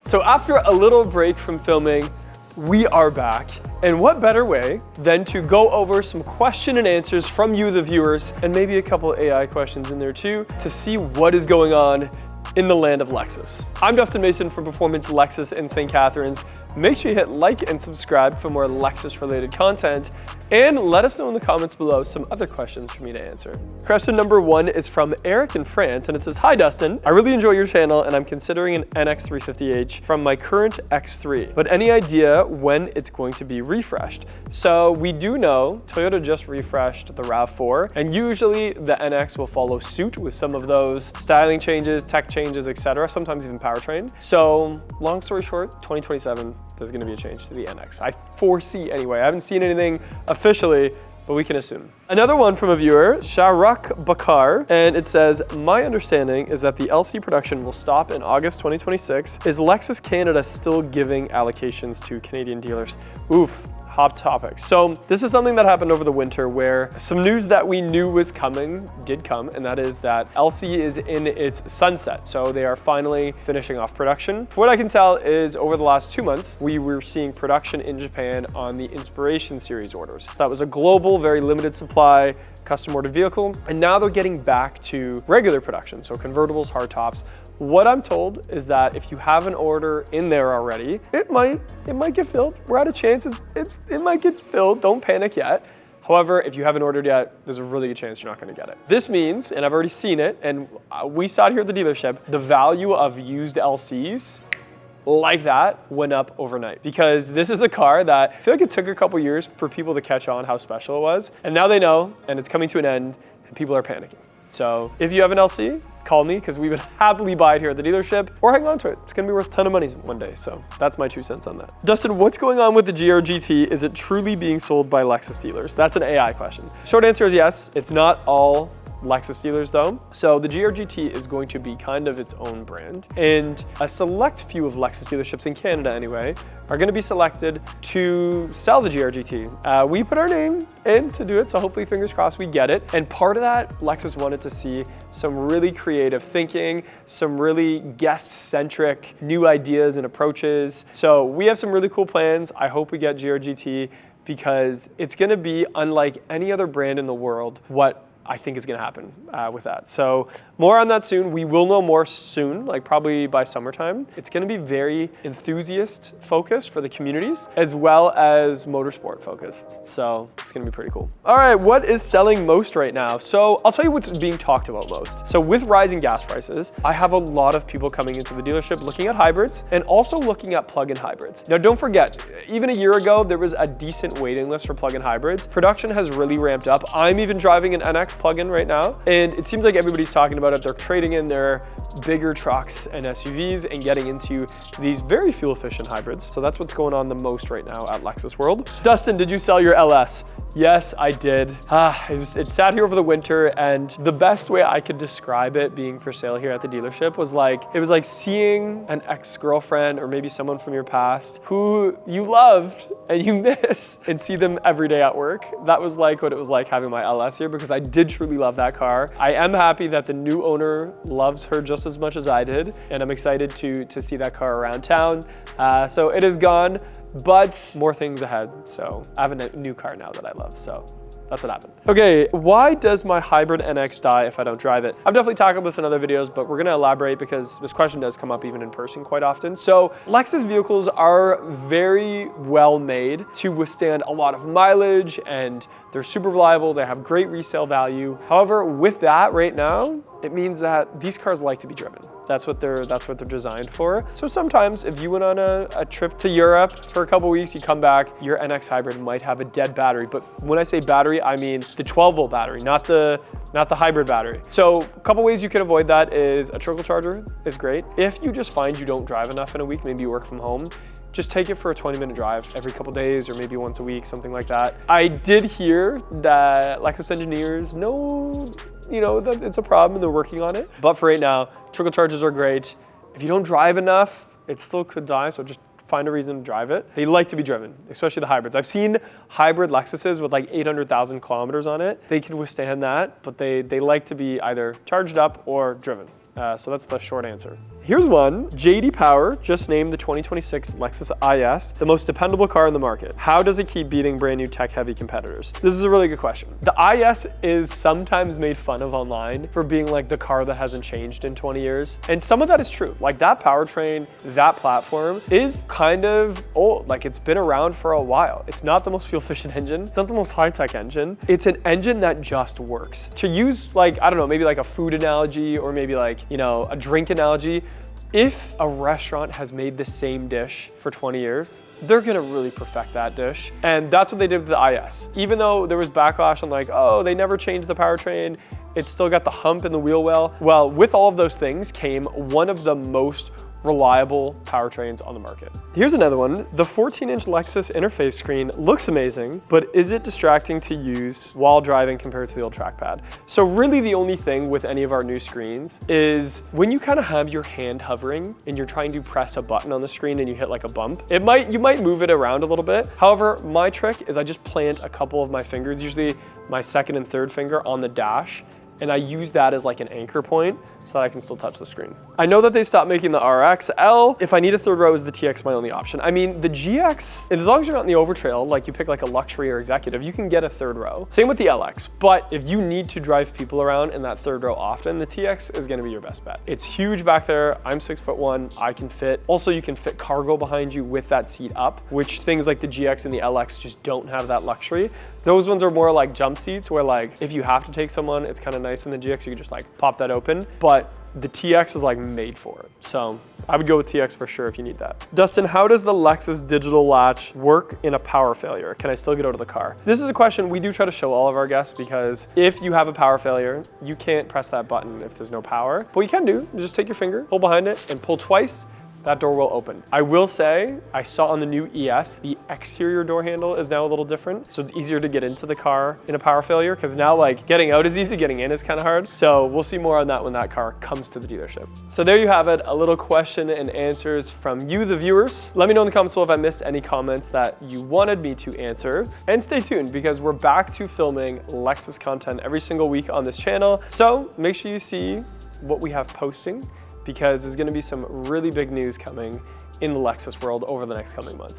So after a little break from filming, we are back. And what better way than to go over some question and answers from you, the viewers, and maybe a couple AI questions in there too, to see what is going on in the land of Lexus. I'm Dustin Mason from Performance Lexus in St. Catharines. Make sure you hit like and subscribe for more Lexus related content, and let us know in the comments below some other questions for me to answer. Question number 1 is from Eric in France, and it says, "Hi Dustin, I really enjoy your channel and I'm considering an NX350H from my current X3, but any idea when it's going to be refreshed?" So we do know Toyota just refreshed the RAV4, and usually the NX will follow suit with some of those styling changes, tech changes, etc., sometimes even powertrain. So long story short, 2027, there's gonna be a change to the NX. I foresee anyway. I haven't seen anything officially, but we can assume. Another one from a viewer, Sharak Bakar, and it says, "My understanding is that the LC production will stop in August 2026. Is Lexus Canada still giving allocations to Canadian dealers?" Oof. Hot topic. So this is something that happened over the winter where some news that we knew was coming did come, and that is that LC is in its sunset. So they are finally finishing off production. For what I can tell is over the last 2 months, we were seeing production in Japan on the Inspiration series orders. So that was a global, very limited supply, custom ordered vehicle. And now they're getting back to regular production. So convertibles, hardtops. What I'm told is that if you have an order in there already, it might get filled. We're at a chance it might get filled. Don't panic yet. However, if you haven't ordered yet, there's a really good chance you're not gonna get it. This means, and I've already seen it, and we saw it here at the dealership, the value of used LCs like that went up overnight, because this is a car that I feel like it took a couple years for people to catch on how special it was. And now they know, and it's coming to an end, and people are panicking. So if you have an LC, call me, because we would happily buy it here at the dealership, or hang on to it. It's gonna be worth a ton of money one day. So that's my 2 cents on that. Dustin, what's going on with the GRGT? Is it truly being sold by Lexus dealers? That's an AI question. Short answer is yes. It's not all Lexus dealers though. So the GRGT is going to be kind of its own brand, and a select few of Lexus dealerships in Canada anyway are going to be selected to sell the GRGT. We put our name in to do it, so hopefully fingers crossed we get it. And part of that, Lexus wanted to see some really creative thinking, some really guest-centric new ideas and approaches. So we have some really cool plans. I hope we get GRGT, because it's going to be unlike any other brand in the world what I think is gonna happen with that. So more on that soon. We will know more soon, like probably by summertime. It's gonna be very enthusiast focused for the communities, as well as motorsport focused. So it's gonna be pretty cool. All right, what is selling most right now? So I'll tell you what's being talked about most. So with rising gas prices, I have a lot of people coming into the dealership looking at hybrids and also looking at plug-in hybrids. Now don't forget, even a year ago, there was a decent waiting list for plug-in hybrids. Production has really ramped up. I'm even driving an NX plug-in right now, and it seems like everybody's talking about it. They're trading in their bigger trucks and SUVs and getting into these very fuel efficient hybrids. So that's what's going on the most right now at Lexus World. Dustin, did you sell your LS? Yes, I did. It sat here over the winter, and the best way I could describe it being for sale here at the dealership was like, it was like seeing an ex-girlfriend or maybe someone from your past who you loved and you miss and see them every day at work. That was like what it was like having my LS here, because I did truly love that car. I am happy that the new owner loves her just as much as I did, and I'm excited to see that car around town. So it is gone, but more things ahead. So I have a new car now that I love, so that's what happened. Okay, why does my hybrid NX die if I don't drive it? I've definitely tackled this in other videos, but we're gonna elaborate because this question does come up even in person quite often. So Lexus vehicles are very well made to withstand a lot of mileage, and they're super reliable. They have great resale value. However, with that right now, it means that these cars like to be driven. That's what they're designed for. So sometimes if you went on a trip to Europe for a couple weeks, you come back, your NX hybrid might have a dead battery. But when I say battery, I mean the 12-volt battery, not the hybrid battery. So a couple ways you can avoid that is a trickle charger is great. If you just find you don't drive enough in a week, maybe you work from home, just take it for a 20-minute drive every couple days, or maybe once a week, something like that. I did hear that Lexus engineers know, that it's a problem and they're working on it. But for right now, trickle chargers are great. If you don't drive enough, it still could die, so just find a reason to drive it. They like to be driven, especially the hybrids. I've seen hybrid Lexuses with like 800,000 kilometers on it. They can withstand that, but they like to be either charged up or driven. So that's the short answer. Here's one. JD Power just named the 2026 Lexus IS the most dependable car in the market. How does it keep beating brand new tech-heavy competitors? This is a really good question. The IS is sometimes made fun of online for being like the car that hasn't changed in 20 years. And some of that is true. Like that powertrain, that platform is kind of old. Like it's been around for a while. It's not the most fuel efficient engine. It's not the most high-tech engine. It's an engine that just works. To use like, I don't know, maybe like a food analogy or maybe like, you know, a drink analogy, if a restaurant has made the same dish for 20 years, they're gonna really perfect that dish. And that's what they did with the IS. Even though there was backlash on like, oh, they never changed the powertrain, it's still got the hump in the wheel well. Well, with all of those things came one of the most reliable powertrains on the market. Here's another one. The 14-inch Lexus interface screen looks amazing, but is it distracting to use while driving compared to the old trackpad? So really the only thing with any of our new screens is when you kind of have your hand hovering and you're trying to press a button on the screen and you hit like a bump, you might move it around a little bit. However, my trick is I just plant a couple of my fingers, usually my second and third finger on the dash, and I use that as like an anchor point so that I can still touch the screen. I know that they stopped making the RXL. If I need a third row, is the TX my only option? I mean, the GX, as long as you're not in the overtrail, like you pick like a luxury or executive, you can get a third row. Same with the LX, but if you need to drive people around in that third row often, the TX is gonna be your best bet. It's huge back there. I'm 6'1", I can fit. Also, you can fit cargo behind you with that seat up, which things like the GX and the LX just don't have that luxury. Those ones are more like jump seats where like, if you have to take someone, it's kind of nice in the GX, you can just like pop that open. But the TX is like made for it. So I would go with TX for sure if you need that. Dustin, how does the Lexus digital latch work in a power failure? Can I still get out of the car? This is a question we do try to show all of our guests because if you have a power failure, you can't press that button if there's no power. What you can do is just take your finger, pull behind it and pull twice. That door will open. I will say, I saw on the new ES, the exterior door handle is now a little different. So it's easier to get into the car in a power failure because now like getting out is easy, getting in is kind of hard. So we'll see more on that when that car comes to the dealership. So there you have it, a little question and answers from you, the viewers. Let me know in the comments below if I missed any comments that you wanted me to answer. And stay tuned because we're back to filming Lexus content every single week on this channel. So make sure you see what we have posting, because there's gonna be some really big news coming in the Lexus world over the next coming months.